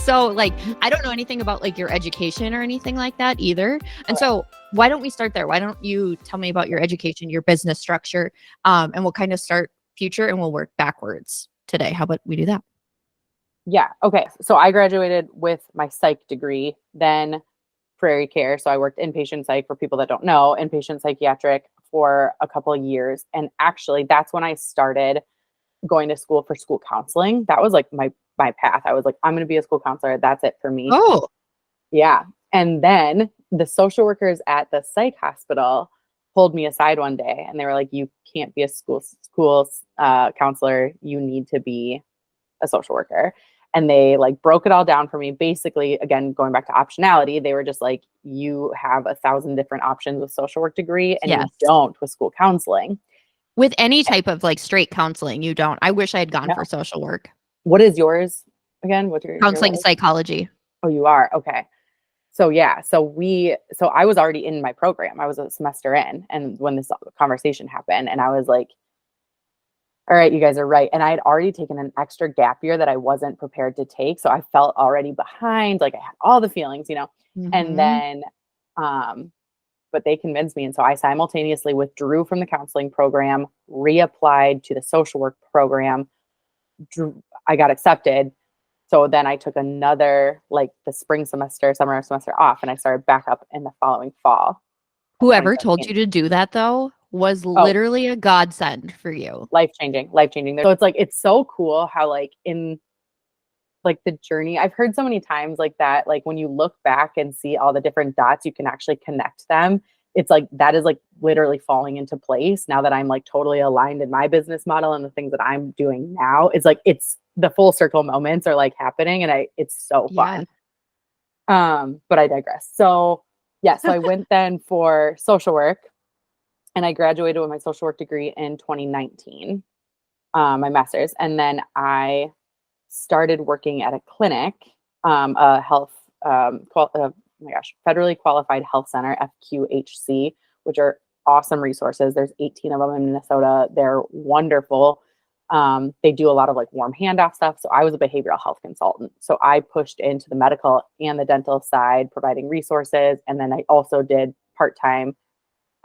So like, I don't know anything about like your education or anything like that either. And so why don't we start there? Why don't you tell me about your education, your business structure, and we'll kind of start future and we'll work backwards today. How about we do that? Yeah. Okay. So I graduated with my psych degree, then prairie care. So I worked inpatient psych, for people that don't know, inpatient psychiatric for a couple of years. And actually that's when I started going to school for school counseling. That was like my path. I was like, I'm going to be a school counselor. That's it for me. Oh, Yeah. And then the social workers at the psych hospital pulled me aside one day and they were like, you can't be a school counselor. You need to be a social worker. And they like broke it all down for me. Basically, again, going back to optionality, they were just like, you have 1,000 different options with social work degree and yes. you don't with school counseling. With any type of like straight counseling, you don't. I wish I had gone No. for social work. What is yours again? What's your Counseling role? psychology. Oh, you are? Okay. So yeah, so I was already in my program. I was a semester in, and when this conversation happened, and I was like, all right, you guys are right. And I had already taken an extra gap year that I wasn't prepared to take. So I felt already behind, like I had all the feelings, And Mm-hmm. then but they convinced me. And so I simultaneously withdrew from the counseling program, reapplied to the social work program. I got accepted. So then I took another, like the summer semester off, and I started back up in the following fall of Whoever told you 2017. to do that though was Oh, literally a godsend for you. life changing, life changing. So it's like, it's so cool how like in like the journey, I've heard so many times like that, like when you look back and see all the different dots, you can actually connect them. It's like, that is like literally falling into place now that I'm like totally aligned in my business model and the things that I'm doing now. It's like, it's the full circle moments are like happening, and it's so Yeah. fun. But I digress. So yeah, so I went then for social work, and I graduated with my social work degree in 2019, my master's. And then I started working at a clinic, a health, oh my gosh, federally qualified health center, FQHC, which are awesome resources. There's 18 of them in Minnesota. They're wonderful. They do a lot of like warm handoff stuff. So I was a behavioral health consultant. So I pushed into the medical and the dental side, providing resources. And then I also did part-time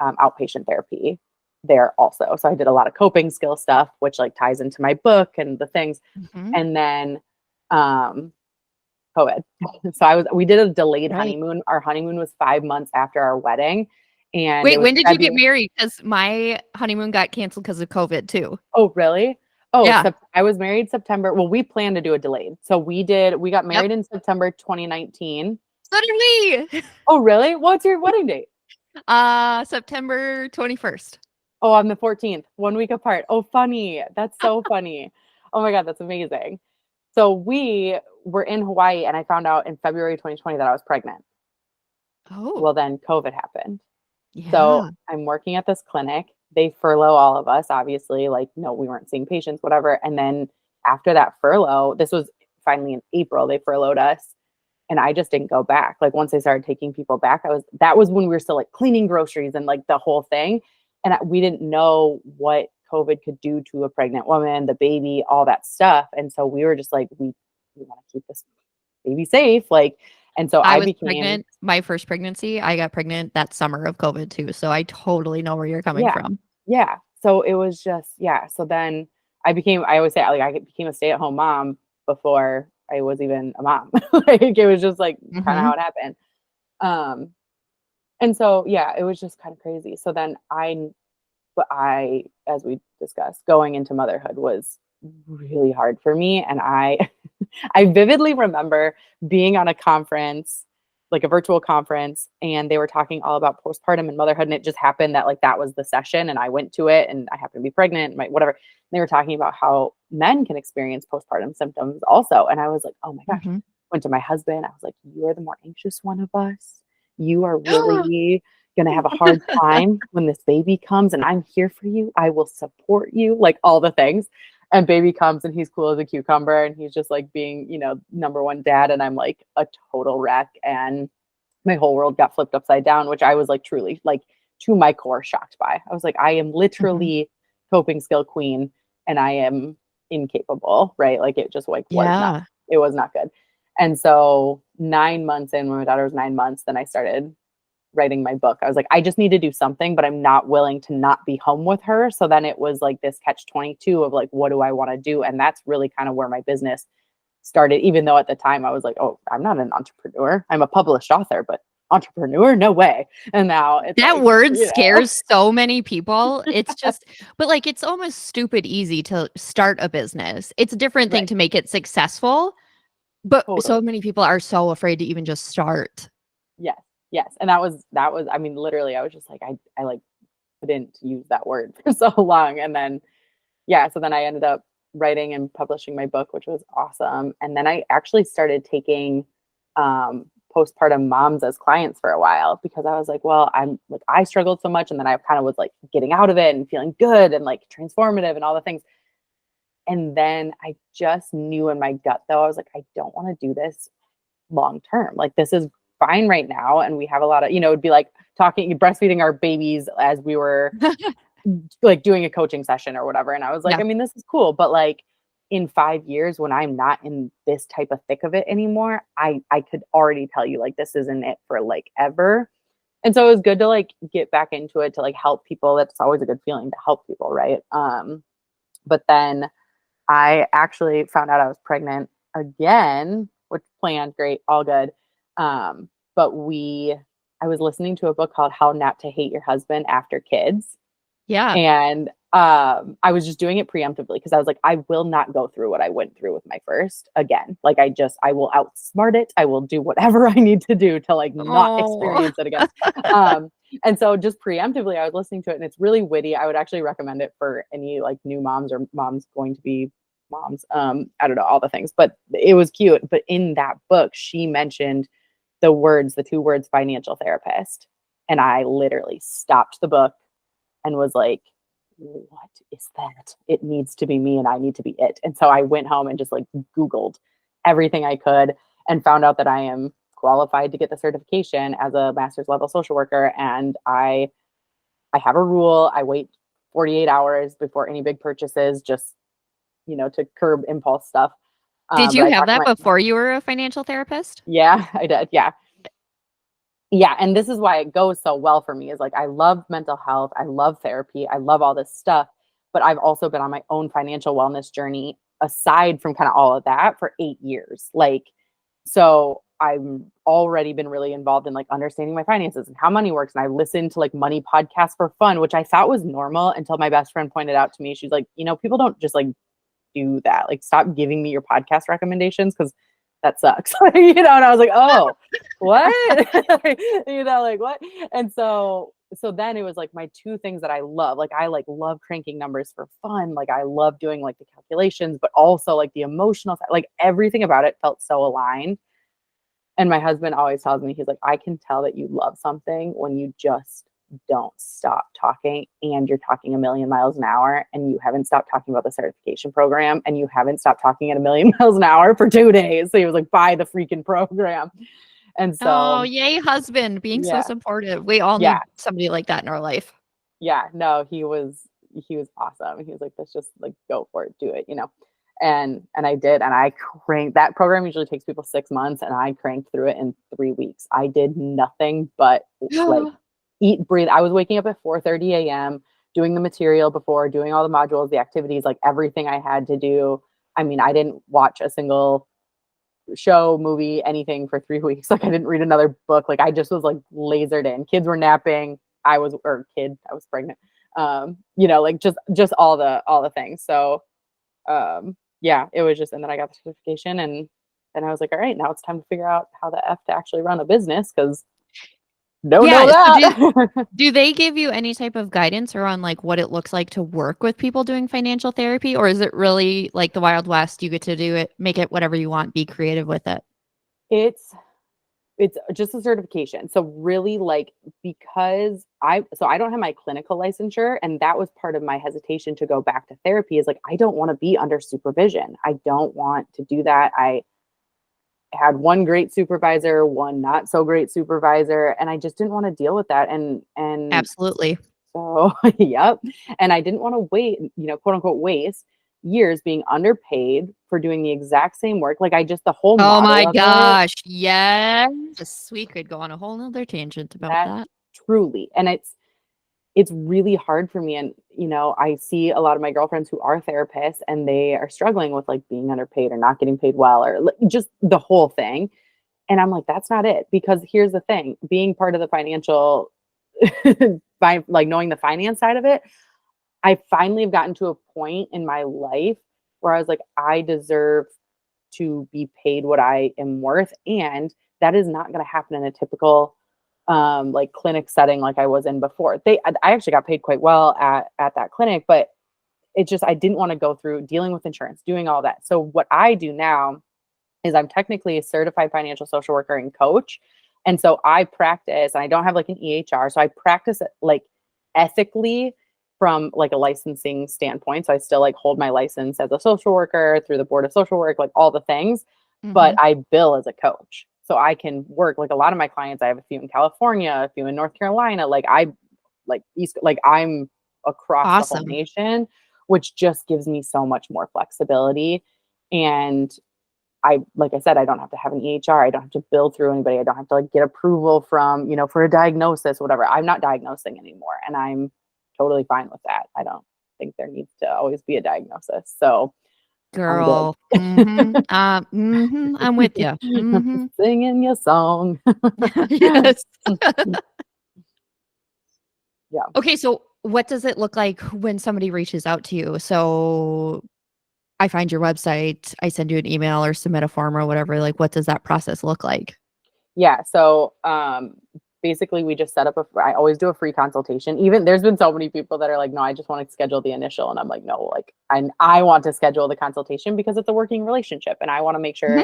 outpatient therapy there also. So I did a lot of coping skill stuff, which like ties into my book and the things. Mm-hmm. And then COVID. So we did a delayed Right. honeymoon. Our honeymoon was 5 months after our wedding. And it Wait, was when did you get February. married? Because my honeymoon got canceled because of COVID too. Oh, really? Oh, Yeah. I was married September. Well, we planned to do a delayed. So we got Yep. married in September 2019. So did we. Oh, really? What's your wedding date? September 21st. Oh, on the 14th, 1 week apart. Oh, funny. That's so funny. Oh my God, that's amazing. So we were in Hawaii, and I found out in February 2020 that I was pregnant. Oh, Well, then COVID happened. So yeah. I'm working at this clinic. They furlough all of us, obviously. Like, no, we weren't seeing patients, whatever. And then after that furlough, this was finally in April, they furloughed us. And I just didn't go back. Like once they started taking people back, that was when we were still like cleaning groceries and like the whole thing. And we didn't know what COVID could do to a pregnant woman, the baby, all that stuff. And so we were just like, we want to keep this baby safe. Like, and so I I was became, pregnant. My first pregnancy, I got pregnant that summer of COVID too. So I totally know where you're coming yeah, from. yeah. So it was just, yeah. So then I always say, like, I became a stay-at-home mom before I was even a mom. Like, it was just like kind of Mm-hmm. how it happened. Um, and so, yeah, it was just kind of crazy. So then as we discussed, going into motherhood was really hard for me. And I vividly remember being on a conference, like a virtual conference, and they were talking all about postpartum and motherhood. And it just happened that like that was the session, and I went to it, and I happened to be pregnant, whatever. And they were talking about how men can experience postpartum symptoms also. And I was like, oh my gosh. Mm-hmm. Went to my husband. I was like, you are the more anxious one of us. You are really going to have a hard time when this baby comes, and I'm here for you. I will support you, like all the things. And baby comes, and he's cool as a cucumber, and he's just like being, number one dad. And I'm like a total wreck. And my whole world got flipped upside down, which I was like truly like to my core shocked by. I was like, I am Mm-hmm. literally coping skill queen, and I am incapable, right? Like it just like was not, Yeah. it was not good. And so 9 months in, when my daughter was 9 months, then I started writing my book. I was like, I just need to do something, but I'm not willing to not be home with her. So then it was like this catch 22 of like, what do I want to do? And that's really kind of where my business started, even though at the time I was like, oh, I'm not an entrepreneur. I'm a published author, but entrepreneur, no way. And now it's That like, word scares so many people. It's just, but like, it's almost stupid easy to start a business. It's a different thing right, to make it successful, but totally. so many people are so afraid to even just start. Yes. Yes. And that was, I mean, literally, I was just like, I like couldn't use that word for so long. And then, yeah, so then I ended up writing and publishing my book, which was awesome. And then I actually started taking postpartum moms as clients for a while because I was like, well, I'm like, I struggled so much. And then I kind of was like getting out of it and feeling good and like transformative and all the things. And then I just knew in my gut, though, I was like, I don't want to do this long term. Like, this is fine right now. And we have a lot of, it'd be like breastfeeding our babies as we were like doing a coaching session or whatever. And I was like, Yeah. I mean, this is cool, but like in 5 years, when I'm not in this type of thick of it anymore, I could already tell you like this isn't it for like ever. And so it was good to like get back into it to like help people. That's always a good feeling to help people, right? But then I actually found out I was pregnant again, which planned great, all good. But I was listening to a book called How Not to Hate Your Husband After Kids. Yeah. And I was just doing it preemptively because I was like, I will not go through what I went through with my first again. Like, I will outsmart it. I will do whatever I need to do to like not Oh, experience it again. Um, and so just preemptively, I was listening to it and it's really witty. I would actually recommend it for any like new moms or moms going to be moms. I don't know, all the things, but it was cute. But in that book, she mentioned the 2 words financial therapist. And I literally stopped the book and was like, what is that? It needs to be me and I need to be it. And so I went home and just like Googled everything I could and found out that I am qualified to get the certification as a master's level social worker. And I have a rule. I wait 48 hours before any big purchases, just, to curb impulse stuff. did But you I have talked to that my, before you were a financial therapist? yeah, I did. Yeah. Yeah. And this is why it goes so well for me is like, I love mental health. I love therapy. I love all this stuff, but I've also been on my own financial wellness journey aside from kind of all of that for 8 years. Like, so I've already been really involved in like understanding my finances and how money works. And I listened to like money podcasts for fun, which I thought was normal until my best friend pointed out to me. She's like, people don't just like do that. Like, stop giving me your podcast recommendations because that sucks. And I was like, oh, what? Like what? And so then it was like my 2 things that I love. Like, I like love cranking numbers for fun. Like, I love doing like the calculations, but also like the emotional side, like everything about it felt so aligned. And my husband always tells me, he's like, I can tell that you love something when you just don't stop talking and you're talking a million miles an hour and you haven't stopped talking about the certification program and you haven't stopped talking at a million miles an hour for 2 days. So he was like, buy the freaking program. And Oh, so, yay, husband, being so yeah, supportive. We all yeah, need somebody like that in our life. yeah, no, he was awesome. He was like, let's just like go for it, do it. And I did, and I cranked that program. Usually takes people 6 months, and I cranked through it in 3 weeks. I did nothing but like eat, breathe. I was waking up at 4:30 a.m., doing the material before, doing all the modules, the activities, like everything I had to do. I mean, I didn't watch a single show, movie, anything for 3 weeks. Like, I didn't read another book. Like, I just was like lasered in. Kids were napping. I was pregnant. Like just all the things. So yeah, it was just, and then I got the certification and then I was like, all right, now it's time to figure out how the F to actually run a business because don't know Yeah. So that. do they give you any type of guidance around like what it looks like to work with people doing financial therapy? Or is it really like the Wild West? You get to do it, make it whatever you want, be creative with it. it's it's just a certification. So really like because I don't have my clinical licensure and that was part of my hesitation to go back to therapy is like I don't want to be under supervision. I don't want to do that. I had one great supervisor, one not so great supervisor, and I just didn't want to deal with that. And Absolutely. so, yep. And I didn't want to wait, quote unquote, waste years being underpaid for doing the exact same work. Like the whole Oh my model of it, gosh. Yes. We could go on a whole nother tangent about that that. truly, and it's really hard for me. And, I see a lot of my girlfriends who are therapists and they are struggling with like being underpaid or not getting paid well or just the whole thing. And I'm like, that's not it. Because here's the thing, being part of the financial, by like knowing the finance side of it, I finally have gotten to a point in my life where I was like, I deserve to be paid what I am worth. And that is not going to happen in a typical like clinic setting like I was in before. I actually got paid quite well at that clinic, but it just I didn't want to go through dealing with insurance, doing all that. So what I do now is I'm technically a certified financial social worker and coach. And so I practice, and I don't have like an EHR. So I practice it like ethically from like a licensing standpoint. So I still like hold my license as a social worker through the board of social work, like all the things, but Mhm. I bill as a coach. So I can work like a lot of my clients. I have a few in California, a few in North Carolina. Like I'm across the whole Awesome. nation, which just gives me so much more flexibility. And like I said, I don't have to have an EHR. I don't have to bill through anybody. I don't have to like get approval from, for a diagnosis, whatever. I'm not diagnosing anymore. And I'm totally fine with that. I don't think there needs to always be a diagnosis. So I'm good. Girl. I'm with you. Singing your song. Yes. Yeah. Okay, so what does it look like when somebody reaches out to you? So I find your website, I send you an email or submit a form or whatever. Like, what does that process look like? Yeah. So basically we just set up I always do a free consultation. Even there's been so many people that are like, no, I just want to schedule the initial. And I'm like, no, like I want to schedule the consultation because it's a working relationship and I want to make sure Mhm.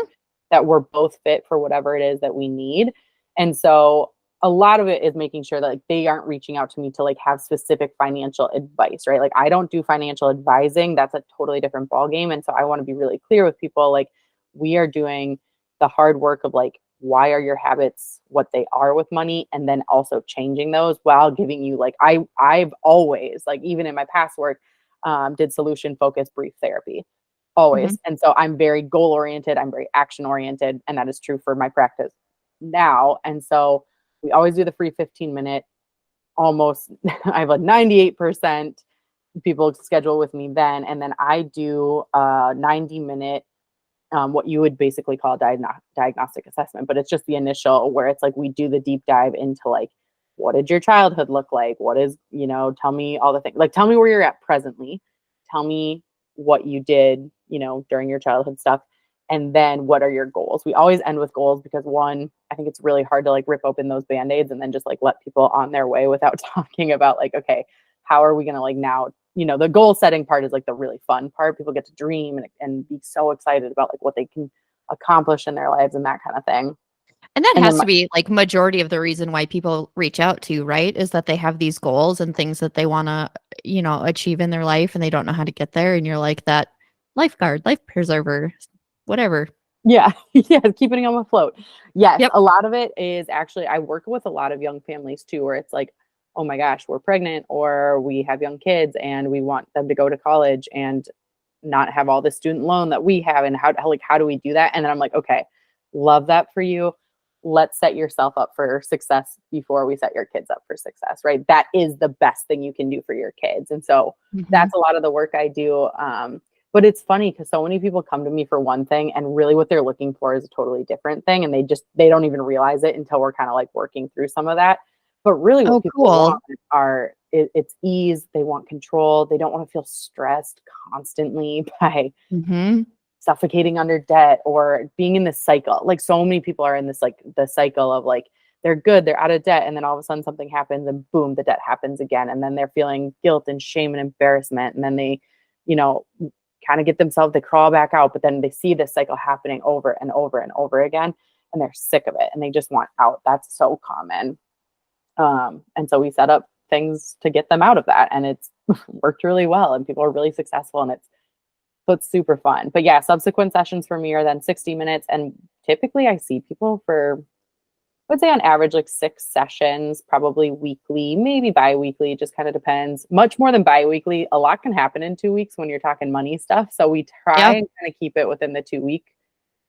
that we're both fit for whatever it is that we need. And so a lot of it is making sure that like they aren't reaching out to me to like have specific financial advice, right? Like I don't do financial advising. That's a totally different ballgame. And so I want to be really clear with people like we are doing the hard work of like why are your habits what they are with money, and then also changing those while giving you like I've always like even in my past work did solution focused brief therapy Mhm. always. And so I'm very goal oriented, I'm very action oriented, and that is true for my practice now. And so we always do the free 15-minute. Almost I have a 98% people schedule with me then, and then I do a 90-minute what you would basically call a diagnostic assessment, but it's just the initial where it's like we do the deep dive into like what did your childhood look like? What is, tell me all the things. Like tell me where you're at presently. Tell me what you did, during your childhood stuff. And then what are your goals? We always end with goals because one, I think it's really hard to like rip open those band-aids and then just like let people on their way without talking about like, okay, how are we going to like now the goal setting part is like the really fun part. People get to dream and be so excited about like what they can accomplish in their lives and that kind of thing. And that And then has to be like majority of the reason why people reach out to you, right? Is that they have these goals and things that they want to, achieve in their life and they don't know how to get there. And you're like that lifeguard, life preserver, whatever. yeah, yeah, keeping them afloat. Yes, Yep. a lot of it is actually I work with a lot of young families too, where it's like, oh my gosh, we're pregnant or we have young kids and we want them to go to college and not have all the student loan that we have, and how do we do that? And then I'm like, okay, love that for you. Let's set yourself up for success before we set your kids up for success, right? That is the best thing you can do for your kids. And so Mhm. that's a lot of the work I do. But it's funny because so many people come to me for one thing and really what they're looking for is a totally different thing. And they don't even realize it until we're kind of like working through some of that. But really what Oh, people cool. want it's ease. They want control. They don't want to feel stressed constantly by Mhm. suffocating under debt or being in this cycle. Like so many people are in this like the cycle of like they're good, they're out of debt, and then all of a sudden something happens and boom, the debt happens again. And then they're feeling guilt and shame and embarrassment. And then they, you know, kind of get themselves to crawl back out, but then they see this cycle happening over and over and over again, and they're sick of it and they just want out. That's so common. And so we set up things to get them out of that, and it's worked really well, and people are really successful, and it's super fun. But yeah, subsequent sessions for me are then 60 minutes, and typically I see people for would say on average, like 6 sessions, probably weekly, maybe bi-weekly, just kind of depends. Much more than bi-weekly. A lot can happen in 2 weeks when you're talking money stuff. So we try Yeah. and kind of keep it within the 2 week,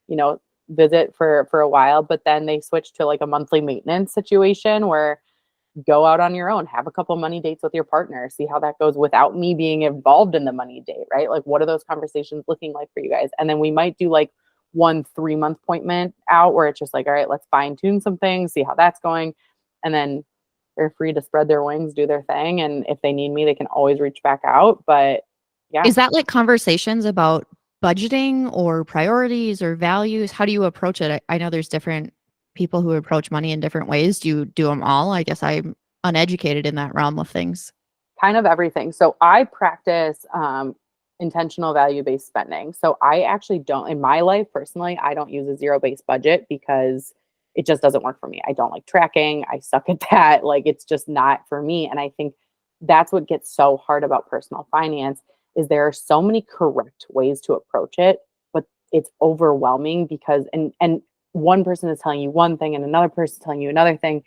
you know, visit for a while. But then they switch to like a monthly maintenance situation where go out on your own, have a couple money dates with your partner, see how that goes without me being involved in the money date, right? Like, what are those conversations looking like for you guys? And then we might do like 1 3-month appointment out where it's just like, all right, let's fine tune some things, see how that's going. And then they're free to spread their wings, do their thing. And if they need me, they can always reach back out. But yeah, Is that like conversations about budgeting or priorities or values? How do you approach it? I know there's different people who approach money in different ways. Do you do them all? I guess I'm uneducated in that realm of things. kind of everything. So I practice intentional value based spending. So I actually don't, in my life personally, I don't use a zero based budget because it just doesn't work for me. I don't like tracking. I suck at that. Like it's just not for me. And I think that's what gets so hard about personal finance is there are so many correct ways to approach it, but it's overwhelming because and one person is telling you one thing and another person is telling you another thing.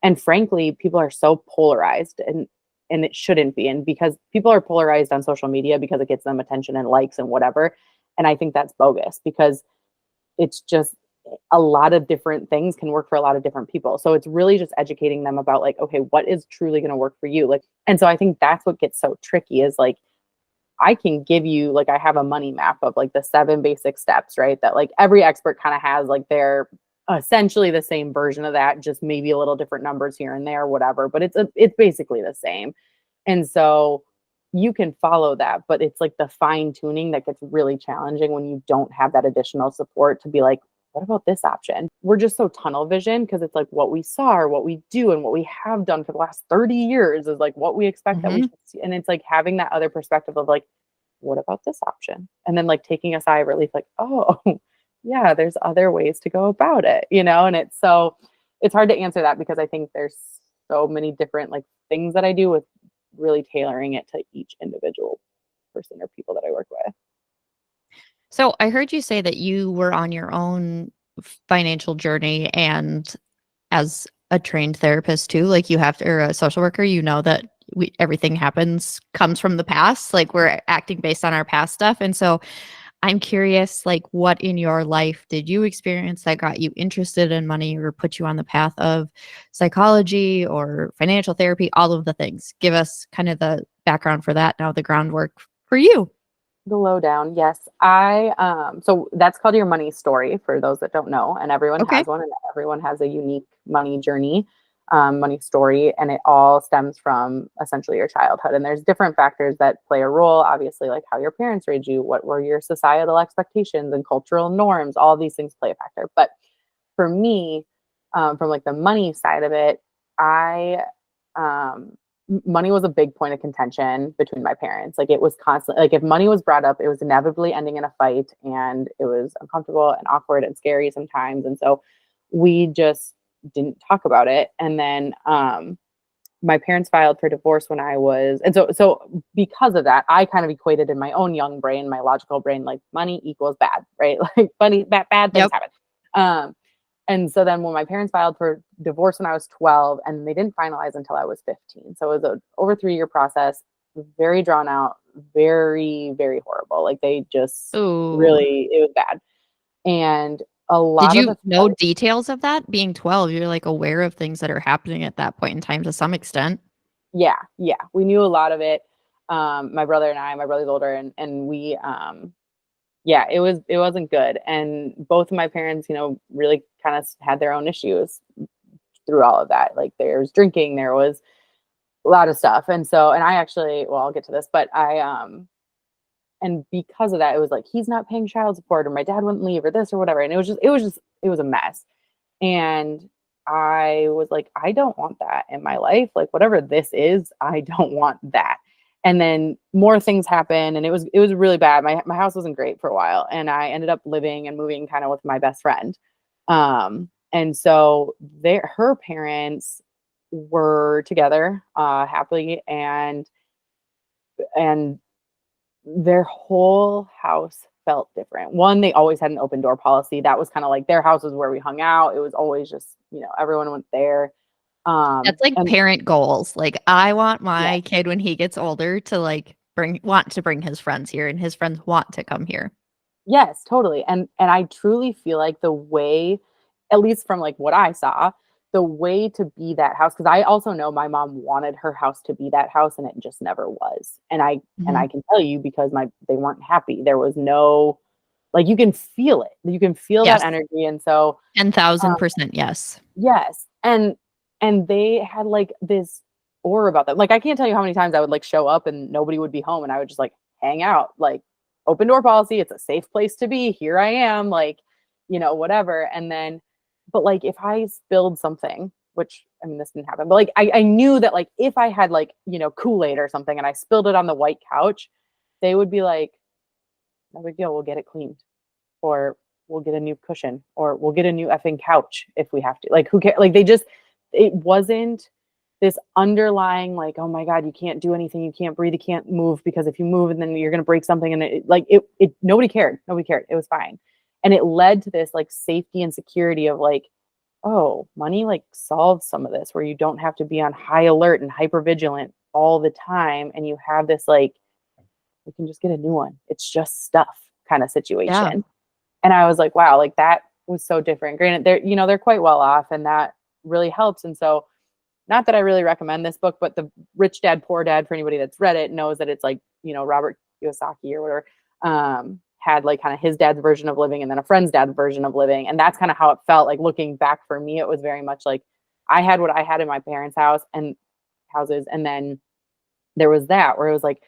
And frankly, people are so polarized and it shouldn't be. And because people are polarized on social media because it gets them attention and likes and whatever. And I think that's bogus because it's just a lot of different things can work for a lot of different people. So it's really just educating them about like, okay, what is truly going to work for you? Like, and so I think that's what gets so tricky is like, I can give you like, I have a money map of like the 7 basic steps, right? That like every expert kind of has like their essentially the same version of that, just maybe a little different numbers here and there, whatever, but it's basically the same. And so you can follow that, but it's like the fine tuning that gets really challenging when you don't have that additional support to be like, what about this option? We're just so tunnel vision because it's like what we saw or what we do and what we have done for the last 30 years is like what we expect that we Mhm. should see. And it's like having that other perspective of like, what about this option? And then like taking a sigh of relief, like, oh, yeah, there's other ways to go about it, you know? And it's so, it's hard to answer that because I think there's so many different like things that I do with really tailoring it to each individual person or people that I work with. So I heard you say that you were on your own financial journey and as a trained therapist too, like you have to, or a social worker, you know that everything happens comes from the past. Like we're acting based on our past stuff. And so I'm curious, like what in your life did you experience that got you interested in money or put you on the path of psychology or financial therapy, all of the things. Give us kind of the background for that now, the groundwork for you. The lowdown, yes. So that's called your money story for those that don't know, and everyone Okay. has one, and everyone has a unique money journey, money story, and it all stems from essentially your childhood. And there's different factors that play a role, obviously, like how your parents raised you, what were your societal expectations and cultural norms. All these things play a factor. But for me, from like the money side of it, I money was a big point of contention between my parents. Like it was constantly like if money was brought up, it was inevitably ending in a fight and it was uncomfortable and awkward and scary sometimes. And so we just didn't talk about it. And then my parents filed for divorce when I was and so because of that, I kind of equated in my own young brain, my logical brain, like money equals bad, right? Like money bad things Yep. happen. Um and so then when my parents filed for divorce when I was 12 and they didn't finalize until I was 15. So it was a over 3 year process, very drawn out, very, very horrible. Like they just Oh, really, it was bad. And a did lot of you the know details of that? Being 12, you're like aware of things that are happening at that point in time to some extent. yeah, yeah, we knew a lot of it. My brother and I, my brother's older and we, yeah, it wasn't good. And both of my parents, you know, really kind of had their own issues through all of that. Like there was drinking, there was a lot of stuff. And so, and I actually, well, I'll get to this, but and because of that, it was like, he's not paying child support or my dad wouldn't leave or this or whatever. And it was a mess. And I was like, I don't want that in my life. Like whatever this is, I don't want that. And then more things happened and it was really bad. My house wasn't great for a while. And I ended up living and moving kind of with my best friend. And so her parents were together happily and their whole house felt different. One, they always had an open door policy. That was kind of like their house was where we hung out. It was always just, everyone went there. That's like And parent goals. Like I want yeah, my kid when he gets older to like want to bring his friends here and his friends want to come here. yes, totally. And I truly feel like the way, at least from like what I saw, the way to be that house, because I also know my mom wanted her house to be that house and it just never was. And I can tell you because they weren't happy. There was no, like, you can feel it. You can feel that Yes. energy. And so 10,000% yes. yes. And they had like this aura about them. Like, I can't tell you how many times I would like show up and nobody would be home and I would just like hang out, like open door policy. It's a safe place to be. Here I am, like, whatever. And then, but like if I spilled something, which I mean, this didn't happen, but like I knew that like if I had like, Kool-Aid or something and I spilled it on the white couch, they would be like, no big deal, we'll get it cleaned. Or we'll get a new cushion, or we'll get a new effing couch if we have to. Like, who cares? Like, it wasn't this underlying, like, oh my God, you can't do anything, you can't breathe, you can't move, because if you move and then you're going to break something. And nobody cared. Nobody cared. It was fine. And it led to this like safety and security of like, oh, money like solves some of this, where you don't have to be on high alert and hyper vigilant all the time. And you have this like, we can just get a new one. It's just stuff kind of Yeah. situation. And I was like, wow, like that was so different. Granted, they're quite well off and that really helps. And so, not that I really recommend this book, but the Rich Dad, Poor Dad, for anybody that's read it, knows that it's like, Robert Kiyosaki or whatever, had like kind of his dad's version of living and then a friend's dad's version of living. And that's kind of how it felt like looking back for me. It was very much like I had what I had in my parents' house and houses. And then there was that where it was like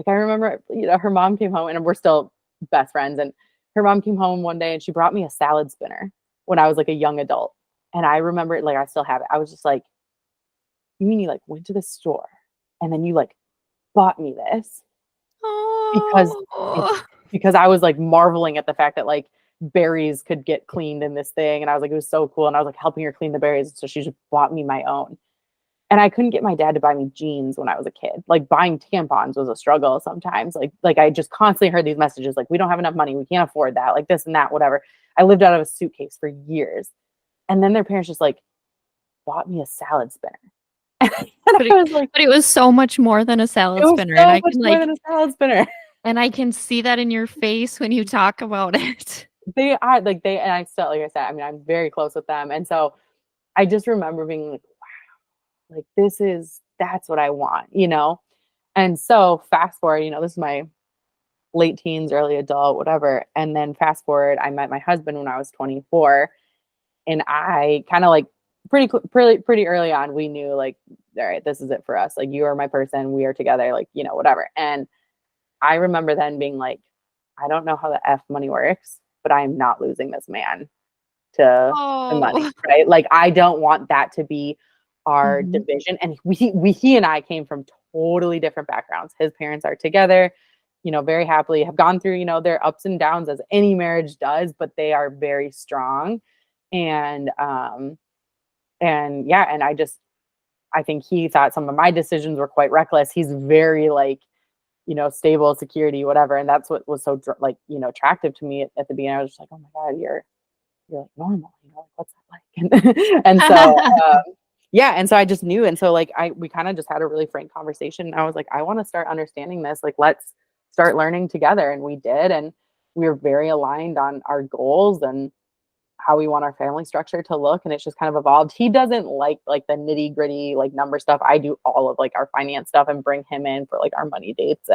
I remember, her mom came home and we're still best friends. And her mom came home one day and she brought me a salad spinner when I was like a young adult. And I remember it, like, I still have it. I was just like, you mean you like went to the store and then you like bought me this? Because Oh. because I was like marveling at the fact that like berries could get cleaned in this thing. And I was like, it was so cool. And I was like helping her clean the berries. So she just bought me my own. And I couldn't get my dad to buy me jeans when I was a kid. Like buying tampons was a struggle sometimes. Like I just constantly heard these messages like, we don't have enough money, we can't afford that, like this and that, whatever. I lived out of a suitcase for years. And then their parents just like bought me a salad spinner. And But I was like, it was so much more than a it salad was spinner. so And I much can more like, than a salad spinner. and I can see that in your face when you talk about it. They are like and I still, like I said, I mean, I'm very close with them. And so I just remember being like, wow, like that's what I want, And so fast forward, this is my late teens, early adult, whatever. And then fast forward, I met my husband when I was 24, and I kind of like pretty early on, we knew like, all right, this is it for us. Like, you are my person, we are together, like, whatever. And I remember then being like, I don't know how the F money works, but I am not losing this man to the money, Oh. right? Like, I don't want that to be our Mhm. division. And he and I came from totally different backgrounds. His parents are together, very happily, have gone through, their ups and downs as any marriage does, but they are very strong. And yeah, and I think he thought some of my decisions were quite reckless. He's very like, stable, security, whatever. And that's what was so like, attractive to me at the beginning. I was just like, oh my God, you're like normal, like, what's that like? And so, yeah. And so I just knew. And so like, we kind of just had a really frank conversation. And I was like, I want to start understanding this. Like, let's start learning together. And we did. And we were very aligned on our goals and how we want our family structure to look. And it's just kind of evolved. He doesn't like the nitty gritty, like number stuff. I do all of like our finance stuff and bring him in for like our money dates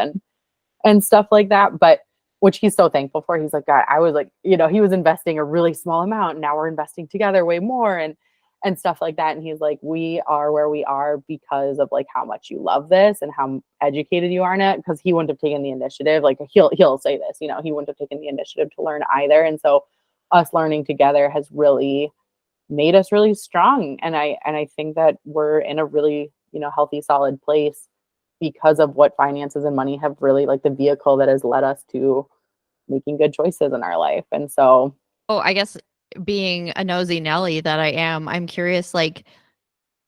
and stuff like that. But which he's so thankful for. He's like, God, I was like, he was investing a really small amount. And now we're investing together way more and stuff like that. And he's like, we are where we are because of like how much you love this and how educated you are in it. Because he wouldn't have taken the initiative. Like he'll say this, he wouldn't have taken the initiative to learn either. And so us learning together has really made us really strong. And I think that we're in a really, healthy, solid place because of what finances and money have really, like, the vehicle that has led us to making good choices in our life. And so, Oh, I guess being a nosy Nelly that I am, I'm curious, like,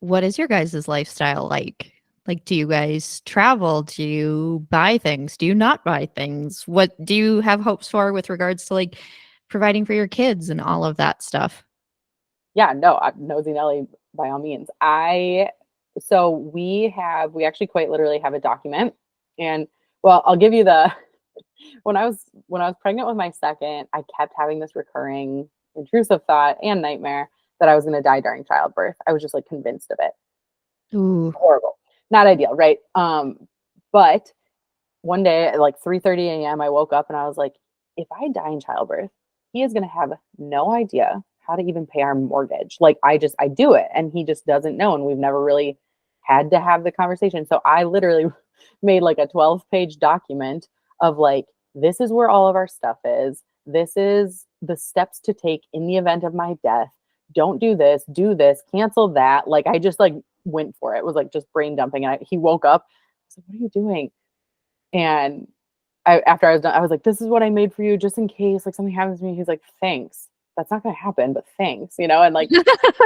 what is your guys' lifestyle like? Like, do you guys travel? Do you buy things? Do you not buy things? What do you have hopes for with regards to like providing for your kids and all of that stuff? Yeah, no, nosy Nelly by all means. So we actually quite literally have a document, and well, I'll give you the when I was pregnant with my second, I kept having this recurring intrusive thought and nightmare that I was going to die during childbirth. I was just like convinced of it. Ooh. Horrible, not ideal, right? But one day at like 3:30 a.m., I woke up and I was like, if I die in childbirth, he is going to have no idea how to even pay our mortgage. Like I do it and he just doesn't know. And we've never really had to have the conversation. So I literally made like a 12-page document of like, this is where all of our stuff is. This is the steps to take in the event of my death. Don't do this, cancel that. Like I just like went for it. It was like just brain dumping. And he woke up. I was like, what are you doing? And after I was done, I was like, this is what I made for you just in case like something happens to me. He's like, thanks. That's not going to happen, but thanks, you know? And like,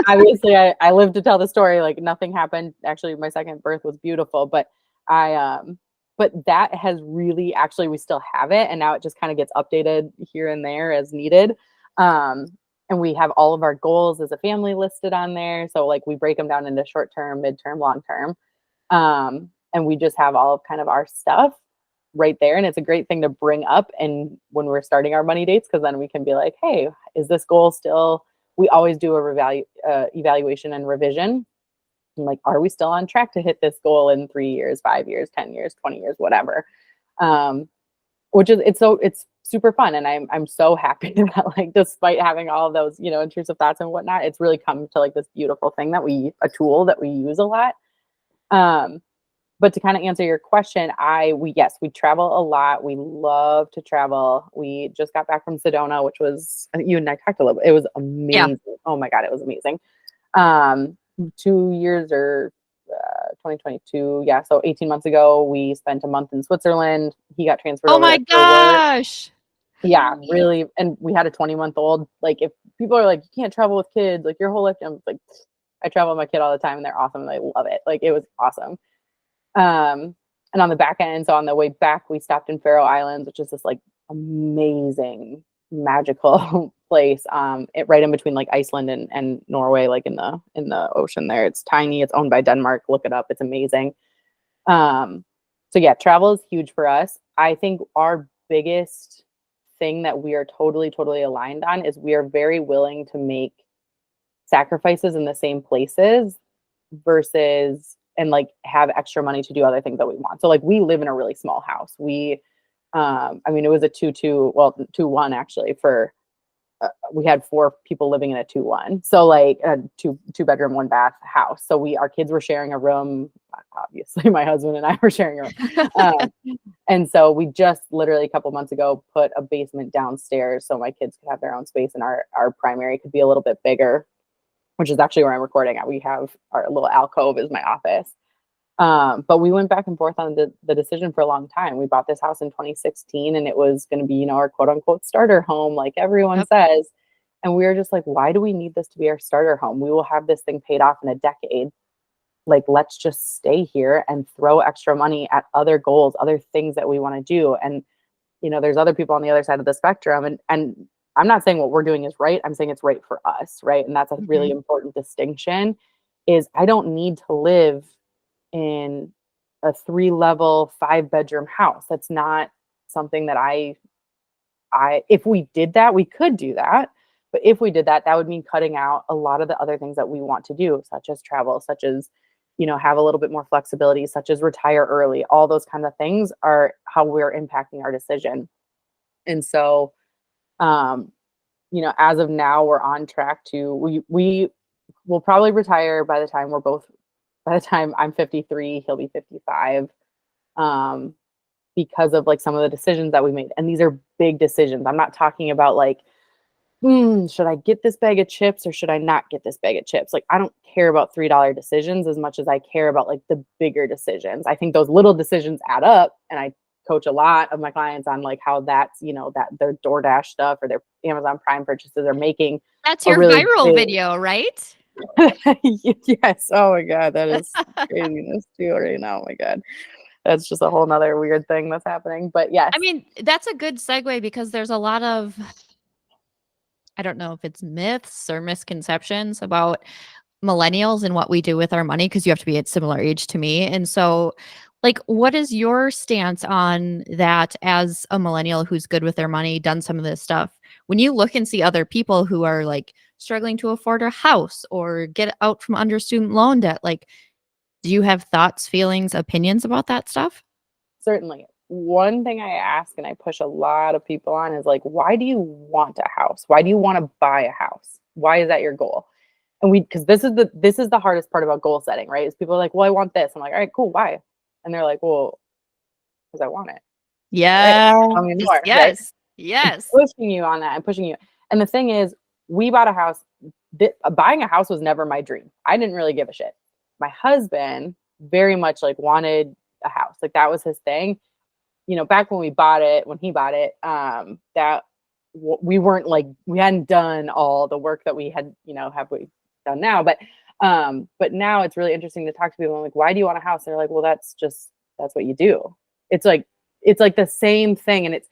obviously I lived to tell the story. Like nothing happened. Actually, my second birth was beautiful, but but that has really actually, we still have it. And now it just kind of gets updated here and there as needed. And we have all of our goals as a family listed on there. So like we break them down into short term, midterm, long term. And we just have all of kind of our stuff right there. And it's a great thing to bring up. And when we're starting our money dates, because then we can be like, hey, is this goal still, we always do a evaluation and revision. And like, are we still on track to hit this goal in 3 years, 5 years, 10 years, 20 years, whatever. Which is, it's super fun. And I'm so happy that like, despite having all of those, you know, intrusive thoughts and whatnot, it's really come to like this beautiful thing a tool that we use a lot. But to kind of answer your question, we travel a lot. We love to travel. We just got back from Sedona, which was, you and I talked a little bit. It was amazing. Yeah. Oh my God, it was amazing. 2 years or 2022. Yeah. So 18 months ago, we spent a month in Switzerland. He got transferred. Oh my gosh. Yeah, really. And we had a 20-month-old. Like if people are like, you can't travel with kids, like your whole life. I'm like, I travel with my kid all the time and they're awesome. And I love it. Like it was awesome. And on the back end, so on the way back, we stopped in Faroe Islands, which is this like amazing, magical place. Right in between like Iceland and Norway, like in the ocean there. It's tiny. It's owned by Denmark. Look it up. It's amazing. So yeah, travel is huge for us. I think our biggest thing that we are totally, totally aligned on is we are very willing to make sacrifices in the same places versus and like have extra money to do other things that we want. So like we live in a really small house. It was a 2-1 actually for, we had 4 people living in a 2-1. So like a two bedroom, 1 bath house. So our kids were sharing a room. Obviously my husband and I were sharing a room. And so we just literally a couple months ago put a basement downstairs so my kids could have their own space and our primary could be a little bit bigger, which is actually where I'm recording at. We have our little alcove is my office. But we went back and forth on the decision for a long time. We bought this house in 2016 and it was going to be, you know, our quote unquote starter home, like everyone says. And we were just like, why do we need this to be our starter home? We will have this thing paid off in a decade. Like, let's just stay here and throw extra money at other goals, other things that we want to do. And, you know, there's other people on the other side of the spectrum. And I'm not saying what we're doing is right. I'm saying it's right for us. Right. And that's a really important distinction is I don't need to live in a 3-level, 5-bedroom house. That's not something that if we did that, we could do that. But if we did that, that would mean cutting out a lot of the other things that we want to do, such as travel, such as, you know, have a little bit more flexibility, such as retire early. All those kind of things are how we're impacting our decision. And so, you know, as of now, we're on track to, we will probably retire by the time I'm 53, he'll be 55, because of like some of the decisions that we made. And these are big decisions. I'm not talking about like, should I get this bag of chips or should I not get this bag of chips? Like, I don't care about $3 decisions as much as I care about like the bigger decisions. I think those little decisions add up. And I coach a lot of my clients on like how that's, you know, that their DoorDash stuff or their Amazon Prime purchases are making. That's your really viral video, right? Yes. Oh my God. That is craziness too right now. Oh my God. That's just a whole nother weird thing that's happening. But yes, I mean, that's a good segue because there's a lot of, I don't know if it's myths or misconceptions about millennials and what we do with our money because you have to be at similar age to me. And so, like, what is your stance on that as a millennial who's good with their money, done some of this stuff? When you look and see other people who are like struggling to afford a house or get out from under student loan debt, like, do you have thoughts, feelings, opinions about that stuff? certainly. One thing I ask and I push a lot of people on is like, why do you want a house? Why do you want to buy a house? Why is that your goal? And because this is the hardest part about goal setting, right? Is people are like, well, I want this. I'm like, all right, cool. Why? And they're like, well, because I want it. All right, Yes, tell me more, right? yes, yes. Pushing you on that and pushing you. And the thing is, we bought a house. Buying a house was never my dream. I didn't really give a shit. My husband very much like wanted a house. Like that was his thing. You know, back when he bought it, that we weren't like, we hadn't done all the work that we had, have we done now. But now it's really interesting to talk to people. I'm like, why do you want a house? And they're like, well, that's what you do. It's like the same thing. And it's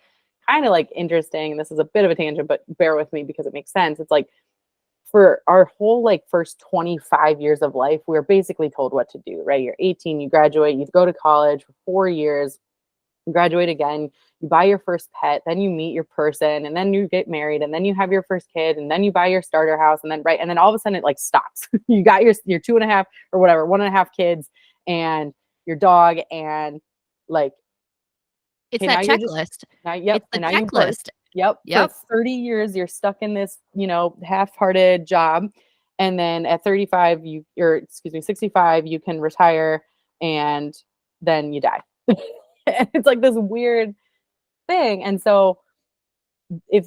kind of like interesting. This is a bit of a tangent, but bear with me because it makes sense. It's like for our whole like first 25 years of life, we're basically told what to do, right? You're 18, you graduate, you go to college for 4 years, you graduate again, you buy your first pet, then you meet your person, and then you get married, and then you have your first kid, and then you buy your starter house, and then all of a sudden it like stops. You got your 2.5 or whatever, 1.5 kids and your dog, and like, It's okay, that checklist. yep, It's the and now you've worked. checklist. Yep, for Yep. 30 years you're stuck in this, half-hearted job, and then at 35 excuse me, 65 you can retire, and then you die. It's like this weird thing. And so if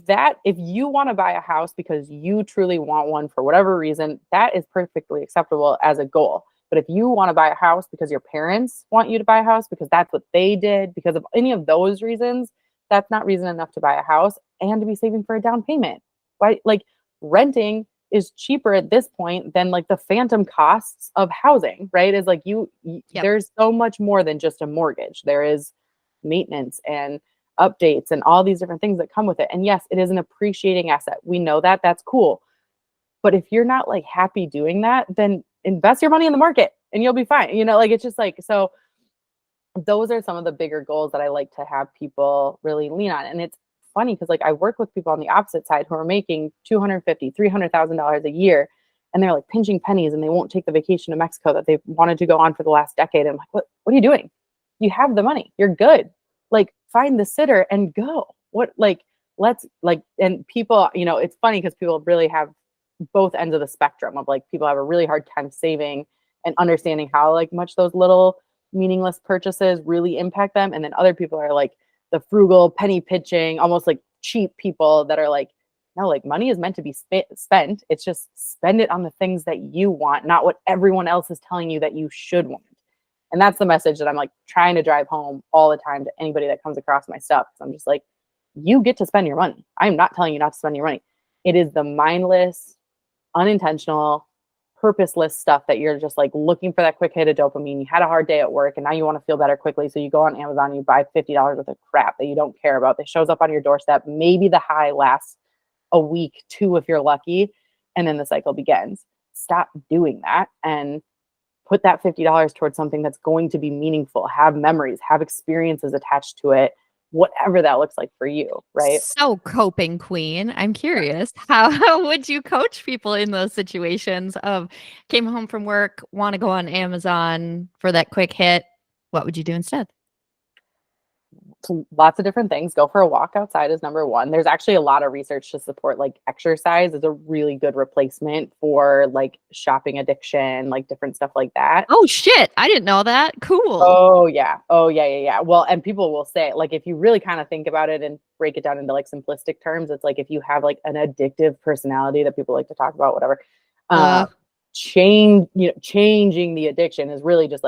you want to buy a house because you truly want one for whatever reason, that is perfectly acceptable as a goal. But if you want to buy a house because your parents want you to buy a house because that's what they did, because of any of those reasons, that's not reason enough to buy a house and to be saving for a down payment. Why? Like, renting is cheaper at this point than like the phantom costs of housing, right? Is like Yep. there's so much more than just a mortgage. There is maintenance and updates and all these different things that come with it. And yes, it is an appreciating asset. We know that. That's cool. But if you're not like happy doing that, then invest your money in the market and you'll be fine. Like it's just like, so those are some of the bigger goals that I like to have people really lean on. And it's funny because like I work with people on the opposite side who are making $250,000, $300,000 a year, and they're like pinching pennies and they won't take the vacation to Mexico that they've wanted to go on for the last decade. And I'm like, what are you doing? You have the money. You're good. Like, find the sitter and go. Let's like, and people, it's funny because people really have both ends of the spectrum of like, people have a really hard time saving and understanding how like much those little meaningless purchases really impact them. And then other people are like the frugal penny pitching, almost like cheap people that are like, no, like money is meant to be spent. It's just spend it on the things that you want, not what everyone else is telling you that you should want. And that's the message that I'm like trying to drive home all the time to anybody that comes across my stuff. So I'm just like, you get to spend your money. I'm not telling you not to spend your money. It is the mindless, unintentional, purposeless stuff that you're just like looking for that quick hit of dopamine. You had a hard day at work and now you want to feel better quickly. So you go on Amazon and you buy $50 worth of crap that you don't care about. That shows up on your doorstep. Maybe the high lasts a week, 2 if you're lucky. And then the cycle begins. Stop doing that and put that $50 towards something that's going to be meaningful, have memories, have experiences attached to it, whatever that looks like for you, right? So coping queen. I'm curious, how would you coach people in those situations of came home from work, want to go on Amazon for that quick hit? What would you do instead? Lots of different things. Go for a walk outside is number one. There's actually a lot of research to support like exercise is a really good replacement for like shopping addiction, like different stuff like that. Oh shit, I didn't know that. Cool. Oh yeah. Well, and people will say like if you really kind of think about it and break it down into like simplistic terms, it's like if you have like an addictive personality that people like to talk about, whatever. Changing the addiction is really just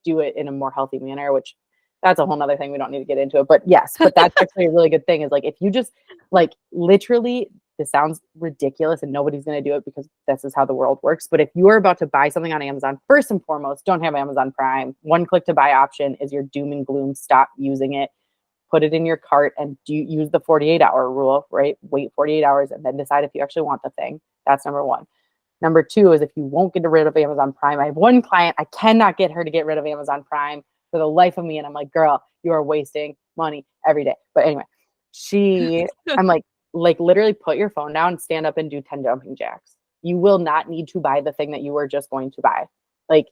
do it in a more healthy manner, which that's a whole nother thing. We don't need to get into it, but yes, but that's actually a really good thing is like, if you just like literally this sounds ridiculous and nobody's going to do it because this is how the world works. But if you are about to buy something on Amazon, first and foremost, don't have Amazon Prime. One click to buy option is your doom and gloom. Stop using it. Put it in your cart and do use the 48-hour rule, right? Wait 48 hours and then decide if you actually want the thing. That's number one. Number two is if you won't get rid of Amazon Prime. I have one client, I cannot get her to get rid of Amazon Prime for the life of me. And I'm like, girl, you are wasting money every day. But anyway, I'm like literally put your phone down, stand up and do 10 jumping jacks. You will not need to buy the thing that you were just going to buy. Like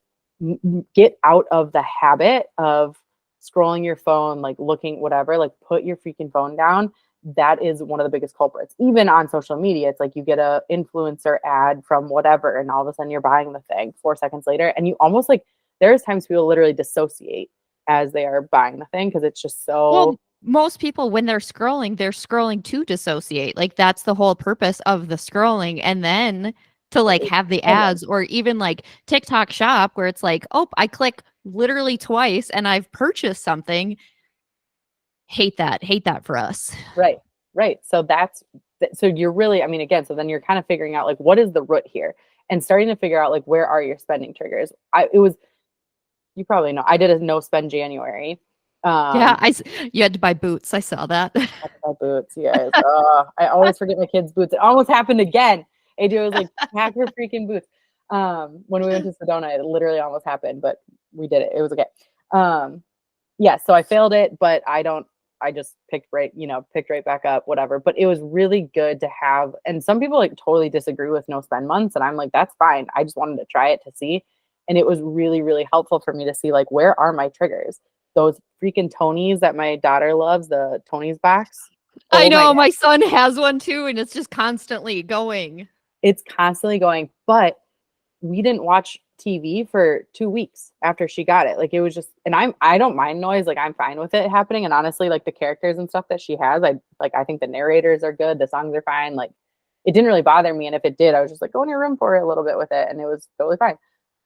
get out of the habit of scrolling your phone, like looking, whatever, like put your freaking phone down. That is one of the biggest culprits. Even on social media, it's like you get a influencer ad from whatever, and all of a sudden you're buying the thing 4 seconds later. And you almost like, there's times people literally dissociate as they are buying the thing because it's just so. Well, most people, when they're scrolling to dissociate. Like that's the whole purpose of the scrolling. And then to like have the ads, or even like TikTok shop where it's like, oh, I click literally twice and I've purchased something. Hate that for us. Right. So so you're really, I mean, again, so then you're kind of figuring out like, what is the root here and starting to figure out like, where are your spending triggers? You probably know, I did a no spend January. Yeah, you had to buy boots. I saw that. I had to buy boots, yes. I always forget my kids' boots. It almost happened again. AJ was like, pack your freaking boots. When we went to Sedona, it literally almost happened, but we did it. It was okay. Yeah, so I failed it, but I just picked right back up, whatever. But it was really good to have, and some people like totally disagree with no spend months. And I'm like, that's fine. I just wanted to try it to see. And it was really, really helpful for me to see like, where are my triggers? Those freaking Tonys that my daughter loves, the Tony's box. I know my son has one too, and it's just constantly going. It's constantly going, but we didn't watch TV for 2 weeks after she got it. Like it was just, and I don't mind noise. Like I'm fine with it happening. And honestly, like the characters and stuff that she has, I think the narrators are good. The songs are fine. Like it didn't really bother me. And if it did, I was just like, go in your room for a little bit with it. And it was totally fine.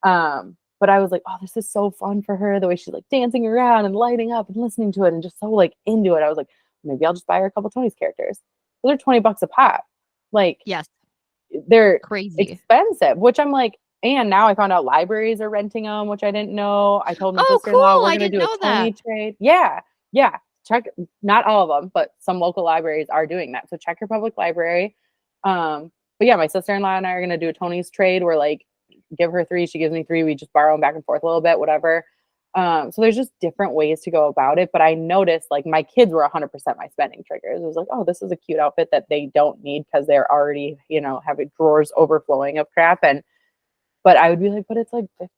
But I was like, oh, this is so fun for her. The way she's like dancing around and lighting up and listening to it and just so like into it. I was like, maybe I'll just buy her a couple of Tony's characters. Those are $20 a pop. Like, yes, they're crazy expensive, which I'm like, and now I found out libraries are renting them, which I didn't know. I told my sister-in-law we're going to do a Tony trade. Yeah. Check, not all of them, but some local libraries are doing that. So check your public library. But yeah, my sister-in-law and I are going to do a Tony's trade where like, give her 3, she gives me 3. We just borrow them back and forth a little bit, whatever. So there's just different ways to go about it. But I noticed like my kids were 100% my spending triggers. It was like, oh, this is a cute outfit that they don't need because they're already, having drawers overflowing of crap. But I would be like, but it's like $15.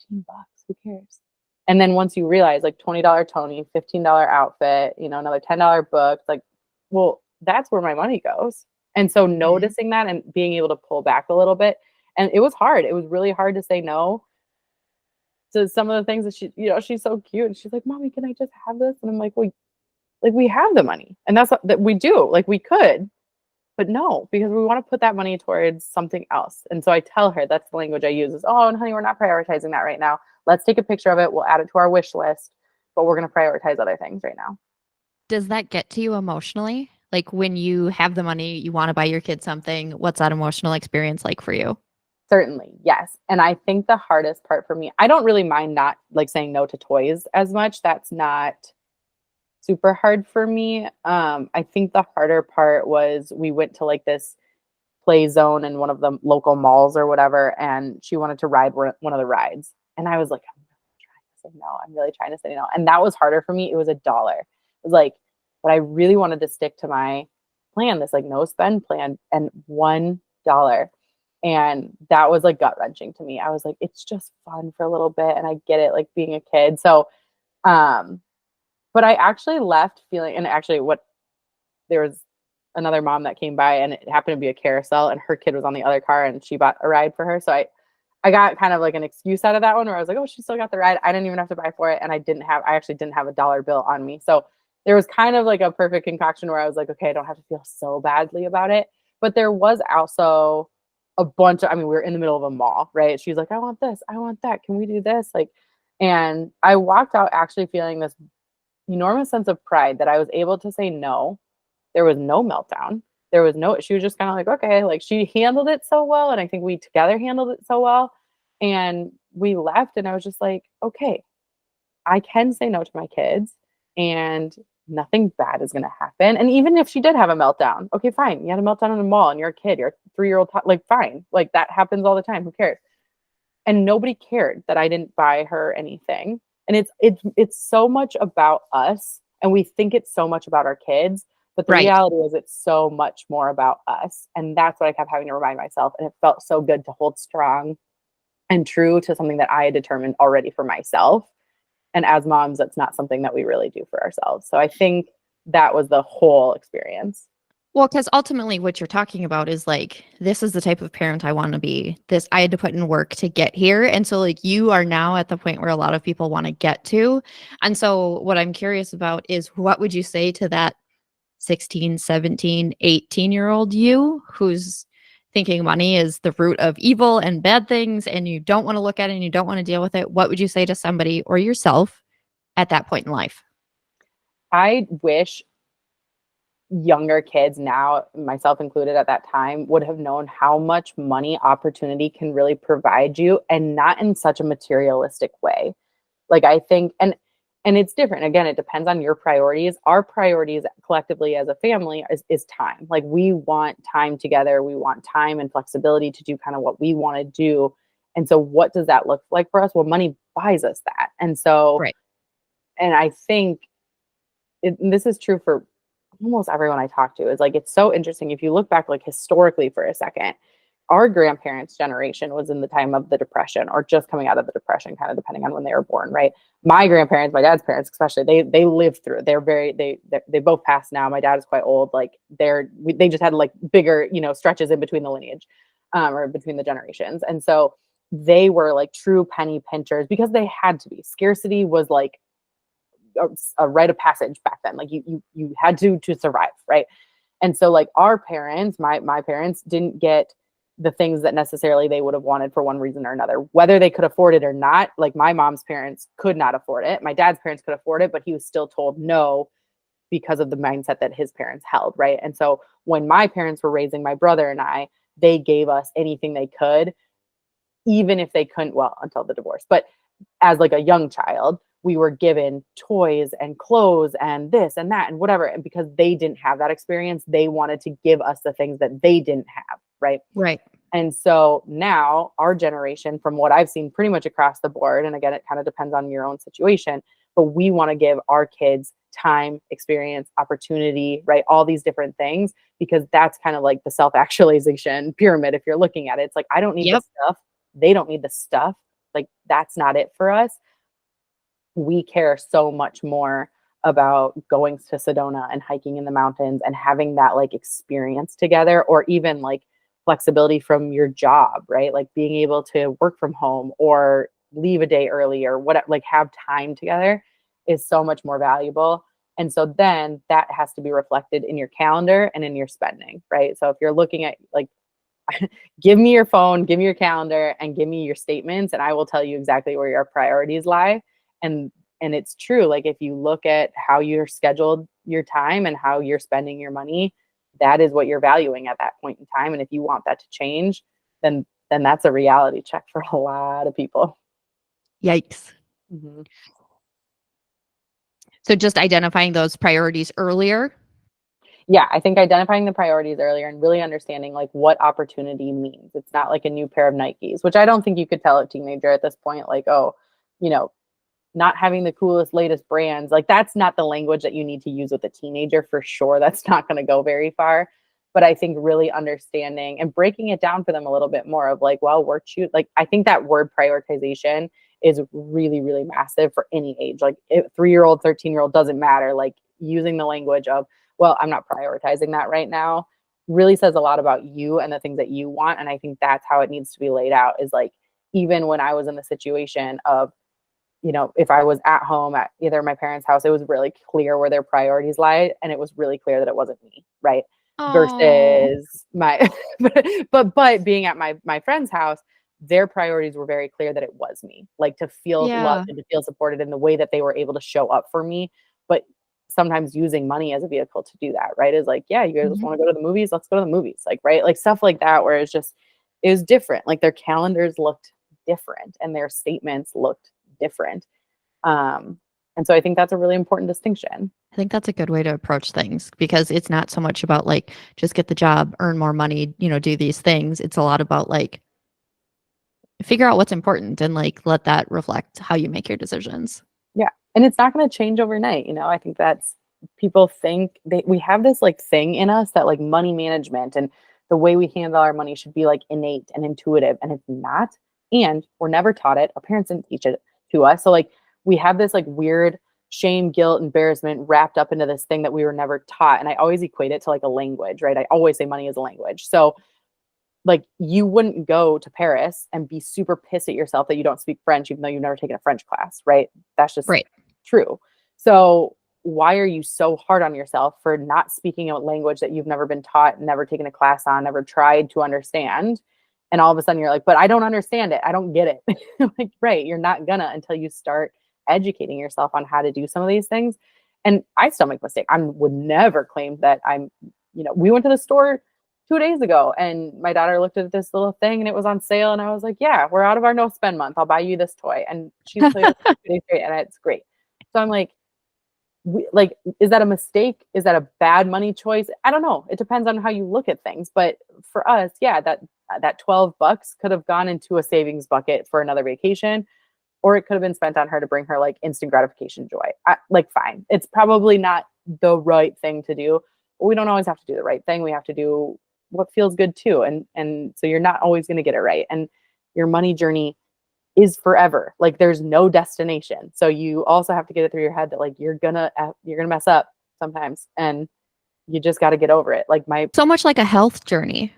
Who cares? And then once you realize like $20 Tony, $15 outfit, another $10 book, like, well, that's where my money goes. And so noticing that and being able to pull back a little bit. And it was hard. It was really hard to say no to some of the things that she's so cute. And she's like, Mommy, can I just have this? And I'm like, well, like we have the money. And that's what that we do. Like we could, but no, because we want to put that money towards something else. And so I tell her, that's the language I use is, oh, and honey, we're not prioritizing that right now. Let's take a picture of it. We'll add it to our wish list, but we're going to prioritize other things right now. Does that get to you emotionally? Like when you have the money, you want to buy your kid something. What's that emotional experience like for you? Certainly, yes. And I think the hardest part for me, I don't really mind not like saying no to toys as much. That's not super hard for me. I think the harder part was we went to like this play zone in one of the local malls or whatever, and she wanted to ride one of the rides. And I was like, I'm really trying to say no. And that was harder for me. It was $1. It was like, but I really wanted to stick to my plan, this like no spend plan, and $1. And that was like gut wrenching to me. I was like, it's just fun for a little bit. And I get it, like being a kid. So, but I actually left feeling, and actually there was another mom that came by and it happened to be a carousel and her kid was on the other car and she bought a ride for her. So I got kind of like an excuse out of that one where I was like, oh, she still got the ride. I didn't even have to buy for it. And I actually didn't have $1 bill on me. So there was kind of like a perfect concoction where I was like, okay, I don't have to feel so badly about it. But there was also a bunch of, we were in the middle of a mall, right? She's like, I want this, I want that. Can we do this? And I walked out actually feeling this enormous sense of pride that I was able to say no. There was no meltdown. There was no, she was just kind of like, okay, like she handled it so well. And I think we together handled it so well. And we left and I was just like, okay, I can say no to my kids and nothing bad is going to happen. And even if she did have a meltdown, okay, fine. You had a meltdown in the mall and you're a kid, you're a 3-year-old, like fine. Like that happens all the time. Who cares? And nobody cared that I didn't buy her anything. And it's so much about us and we think it's so much about our kids, but the Right. reality is it's so much more about us. And that's what I kept having to remind myself. And it felt so good to hold strong and true to something that I had determined already for myself. And as moms, that's not something that we really do for ourselves. So I think that was the whole experience. Well, because ultimately what you're talking about is like, this is the type of parent I want to be. This, I had to put in work to get here. And so, like, you are now at the point where a lot of people want to get to. And so, what I'm curious about is what would you say to that 16, 17, 18-year-old you who's thinking money is the root of evil and bad things and you don't want to look at it and you don't want to deal with it? What would you say to somebody or yourself at that point in life? I wish younger kids now, myself included at that time, would have known how much money opportunity can really provide you and not in such a materialistic way. Like I think and it's different. Again, it depends on your priorities. Our priorities collectively as a family is time. Like we want time together. We want time and flexibility to do kind of what we want to do. And so what does that look like for us? Well, money buys us that. And so, Right. and I think and this is true for almost everyone I talk to, is like, it's so interesting. If you look back, like historically for a second, our grandparents' generation was in the time of the Depression or just coming out of the Depression, kind of depending on when they were born, right? My grandparents, my dad's parents, especially, they lived through. They're very they both passed now. My dad is quite old. Like they just had like bigger stretches in between the lineage, or between the generations, and so they were like true penny pinchers because they had to be. Scarcity was like a rite of passage back then. Like you had to survive, right? And so like our parents, my parents didn't get the things that necessarily they would have wanted for one reason or another, whether they could afford it or not. Like my mom's parents could not afford it. My dad's parents could afford it, but he was still told no because of the mindset that his parents held, right? And so when my parents were raising my brother and I, they gave us anything they could, even if they couldn't, well, until the divorce. But as like a young child, we were given toys and clothes and this and that and whatever. And because they didn't have that experience, they wanted to give us the things that they didn't have, right? Right. And so now our generation, from what I've seen pretty much across the board, and again, it kind of depends on your own situation, but we want to give our kids time, experience, opportunity, right? All these different things, because that's kind of like the self-actualization pyramid. If you're looking at it, it's like, I don't need the Yep. stuff. They don't need the stuff. Like that's not it for us. We care so much more about going to Sedona and hiking in the mountains and having that like experience together, or even like flexibility from your job, right? Like being able to work from home or leave a day early or what, like have time together is so much more valuable. And so then that has to be reflected in your calendar and in your spending, right? So if you're looking at like, give me your phone, give me your calendar, and give me your statements, and I will tell you exactly where your priorities lie. And and it's true. Like if you look at how you're scheduled your time and how you're spending your money, that is what you're valuing at that point in time. And if you want that to change, then that's a reality check for a lot of people. Yikes. Mhm. So just identifying those priorities earlier. Yeah, I think identifying the priorities earlier and really understanding like what opportunity means. It's not like a new pair of Nikes, which I don't think you could tell a teenager at this point, like, oh, you know, not having the coolest, latest brands. Like that's not the language that you need to use with a teenager for sure. That's not going to go very far. But I think really understanding and breaking it down for them a little bit more of like, well, we're like, I think that word prioritization is really, really massive for any age. Like 3-year-old, 13-year-old doesn't matter. Like using the language of, well, I'm not prioritizing that right now really says a lot about you and the things that you want. And I think that's how it needs to be laid out, is like, even when I was in the situation of, if I was at home at either my parents' house, it was really clear where their priorities lie. And it was really clear that it wasn't me. Right. Oh, Versus my, but being at my friend's house, their priorities were very clear that it was me, like to feel loved yeah. and to feel supported in the way that they were able to show up for me. But sometimes using money as a vehicle to do that, right? Is like, yeah, you guys Mhm. want to go to the movies, let's go to the movies. Like, right? Like stuff like that, where it was different. Like their calendars looked different and their statements looked different. Um, and so I think that's a really important distinction. I think that's a good way to approach things because it's not so much about like just get the job, earn more money, do these things. It's a lot about like figure out what's important and like let that reflect how you make your decisions. Yeah. And it's not going to change overnight. I think that's people think we have this like thing in us that like money management and the way we handle our money should be like innate and intuitive, and it's not. And we're never taught it. Our parents didn't teach it to us. So like we have this like weird shame, guilt, embarrassment wrapped up into this thing that we were never taught. And I always equate it to like a language, right? I always say money is a language. So like you wouldn't go to Paris and be super pissed at yourself that you don't speak French, even though you've never taken a French class, right? That's just Right. true. So why are you so hard on yourself for not speaking a language that you've never been taught, never taken a class on, never tried to understand? And all of a sudden you're like, but I don't understand it. I don't get it. Like, right. You're not gonna until you start educating yourself on how to do some of these things. And I still make mistakes. I would never claim that we went to the store 2 days ago and my daughter looked at this little thing and it was on sale. And I was like, yeah, we're out of our no spend month. I'll buy you this toy. And she's played with it 2 days straight and it's great. So I'm like, is that a mistake? Is that a bad money choice? I don't know. It depends on how you look at things. But for us, yeah, that $12 could have gone into a savings bucket for another vacation, or it could have been spent on her to bring her like instant gratification joy. Fine. It's probably not the right thing to do, but we don't always have to do the right thing. We have to do what feels good too. And so you're not always going to get it right. And your money journey is forever. Like there's no destination. So you also have to get it through your head that like you're gonna mess up sometimes, and you just got to get over it. Like So much like a health journey.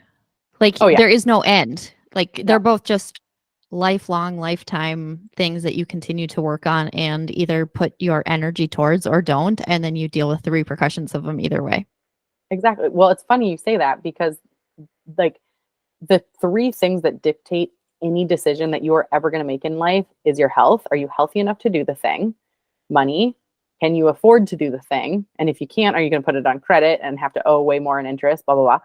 Like oh yeah, there is no end. Like no, they're both just lifelong, lifetime things that you continue to work on and either put your energy towards or don't. And then you deal with the repercussions of them either way. exactly. Well, it's funny you say that because like the three things that dictate any decision that you are ever going to make in life is your health. Are you healthy enough to do the thing? Money. Can you afford to do the thing? And if you can't, are you going to put it on credit and have to owe way more in interest? Blah, blah, blah.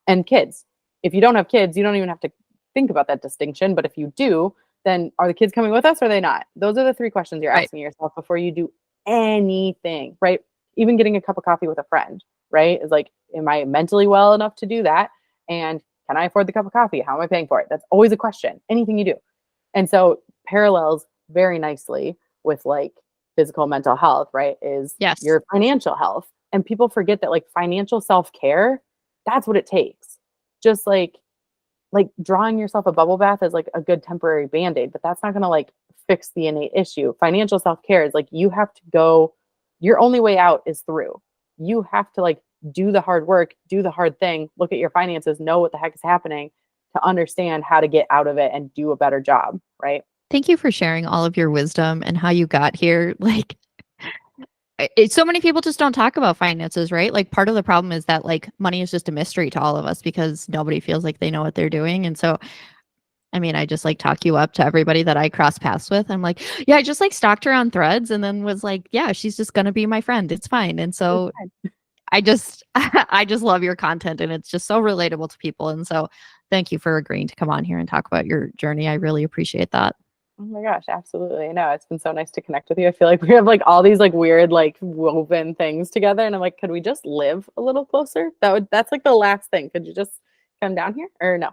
And kids. If you don't have kids, you don't even have to think about that distinction. But if you do, then are the kids coming with us or are they not? Those are the three questions you're Right. asking yourself before you do anything, right? Even getting a cup of coffee with a friend, right? Is like, am I mentally well enough to do that? And can I afford the cup of coffee? How am I paying for it? That's always a question, anything you do. And so parallels very nicely with like physical mental health, right? Is Yes. your financial health. And people forget that like financial self-care, that's what it takes. Just like drawing yourself a bubble bath is like a good temporary band-aid, but that's not going to like fix the innate issue. Financial self-care is like you have to go, your only way out is through. You have to like do the hard work, do the hard thing, look at your finances, know what the heck is happening to understand how to get out of it and do a better job, right? Thank you for sharing all of your wisdom and how you got here. Like, so many people just don't talk about finances, right? Like, part of the problem is that like money is just a mystery to all of us because nobody feels like they know what they're doing. And so, I mean, I just like talk you up to everybody that I cross paths with. I'm like, yeah, I just like stalked her on Threads and then was like, yeah, she's just gonna be my friend. It's fine. And so I just I just love your content and it's just so relatable to people. And so thank you for agreeing to come on here and talk about your journey. I really appreciate that. Oh my gosh, absolutely. No, it's been so nice to connect with you. I feel like we have like all these like weird, like woven things together. And I'm like, could we just live a little closer? That's like the last thing. Could you just come down here or no?